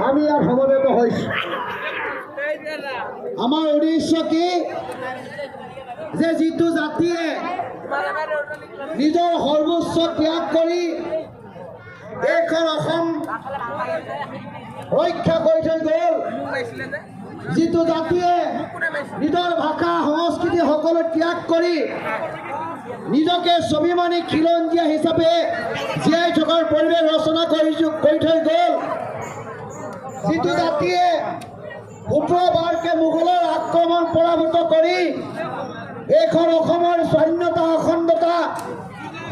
আমি ইয়াত সমবেত হৈছোঁ। আমাৰ উদ্দেশ্য কি যে যিটো জাতিয়ে নিজৰ সৰ্বোচ্চ ত্যাগ কৰি এইখন অসম ৰক্ষা কৰি থৈ গ'ল, যিটো জাতিয়ে নিজৰ ভাষা সংস্কৃতি সকলো ত্যাগ কৰি নিজকে স্বাভিমানী খিলঞ্জীয়া হিচাপে জীয়াই থকাৰ পৰিৱেশ ৰচনা কৰি থৈ গ'ল, যিটো জাতিয়ে ১৭ বাৰকে মোগলৰ আক্ৰমণ পৰাভূত কৰি এইখন অসমৰ স্বাধীনতা অখণ্ডতা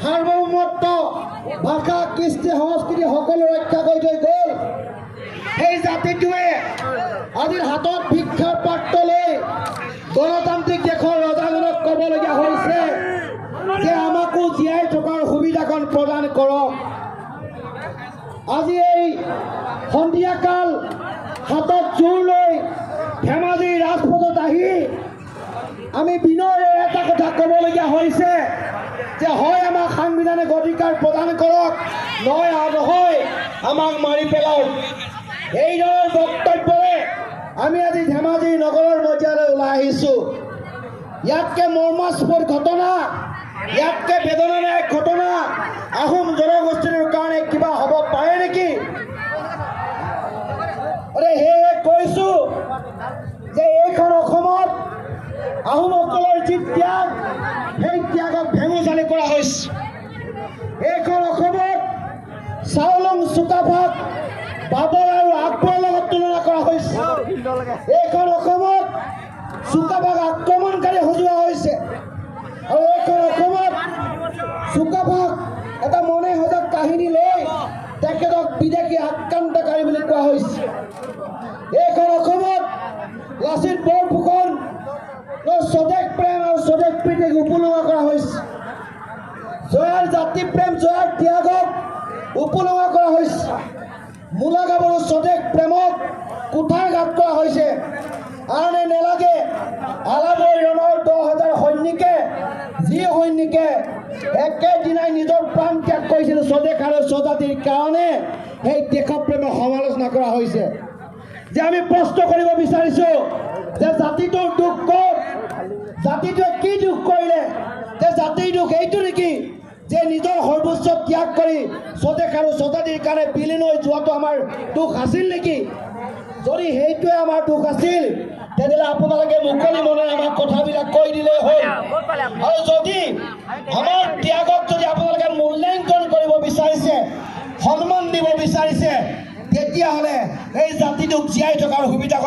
সাৰ্বভৌমত্ব ভাষা কৃষ্টি সংস্কৃতি সকলো ৰক্ষা কৰি থৈ গ'ল, সেই জাতিটোৱে আজিৰ হাতত ভিক্ষাৰ পাত্ৰ লৈ গণতান্ত্ৰিক দেশৰ ৰজাজনক ক'বলগীয়া হৈছে যে আমাকো জীয়াই থকাৰ সুবিধাকণ প্ৰদান কৰক। আজি এই সন্ধিয়াকাল হাতত জোৰ লৈ ধেমাজিৰ ৰাজপথত আহি আমি বিনয়েৰে এটা কথা ক'বলগীয়া হৈছে যে হয় আমাক সাংবিধানিক অধিকাৰ প্ৰদান কৰক, নহয় আমাক মাৰি পেলাওক। এইদৰে বক্তব্যৰে আমি আজি ধেমাজি নগৰৰ মজিয়ালৈ ওলাই আহিছোঁ। ইয়াতকৈ মৰ্মাস্পদ ঘটনা, ইয়াতকৈ বেদনাদায়ক ঘটনা আহোম জনগোষ্ঠীৰ কাৰণে কিবা হ'ব পাৰে নেকি? সেয়ে কৈছোঁ যে এইখন অসমত আহোমসকলৰ যি ত্যাগ, সেই ত্যাগক ভেঙুচালি কৰা হৈছে। এইখন অসমত চাওলুং চুকাফাক বাবৰ আৰু আকবৰৰ লগত তুলনা কৰা হৈছে। এইখন অসমত চুকাফাক আক্ৰমণকাৰী সজোৱা হৈছে আৰু এইখন অসমত চুকাফাক এটা মনে সজা কাহিনী লৈ তেখেতক বিদেশী আক্ৰান্তকাৰী বুলি কোৱা হৈছে। এইখন অসমত লাচিত বৰফুকন স্বদেশ প্ৰেম আৰু স্বদেশ প্ৰীতিক উপলুঙা কৰা হৈছে। জয়াৰ জাতি প্ৰেম, জয়াৰ ত্যাগক উপলুঙা কৰা হৈছে। মূলা গাভৰু স্বদেশ প্ৰেমক কুঠাৰঘাত কৰা হৈছে। আনে নেলাগে আলাবৈ ৰণৰ 10,000 সৈনিকে, যি সৈনিকে একেদিনাই নিজৰ প্ৰাণ ত্যাগ কৰিছিল স্বদেশ আৰু স্বজাতিৰ কাৰণে, সেই দেশপ্ৰেমৰ সমালোচনা কৰা হৈছে। যে আমি প্ৰশ্ন কৰিব বিচাৰিছোঁ যে জাতিটোৰ দুখ ক'ত? জাতিটোৱে কি দুখ কৰিলে? যে জাতিৰ দুখ এইটো নেকি যে নিজৰ সৰ্বোচ্চ ত্যাগ কৰি স্বদেশ আৰু স্বজাতিৰ কাৰণে বিলীন হৈ যোৱাটো আমাৰ দুখ আছিল নেকি? যদি সেইটোৱে আমাৰ দুখ আছিল তেতিয়াহ'লে আপোনালোকে মুকলি মনেৰে আমাক কথাবিলাক কৈ দিলেই হ'ল। আৰু যদি আমাৰ ত্যাগক যদি আপোনালোকে মূল্যাংকন কৰিব বিচাৰিছে, সন্মান দিব বিচাৰিছে, তেতিয়াহ'লে এই জাতিটোক জীয়াই থকাৰ সুবিধা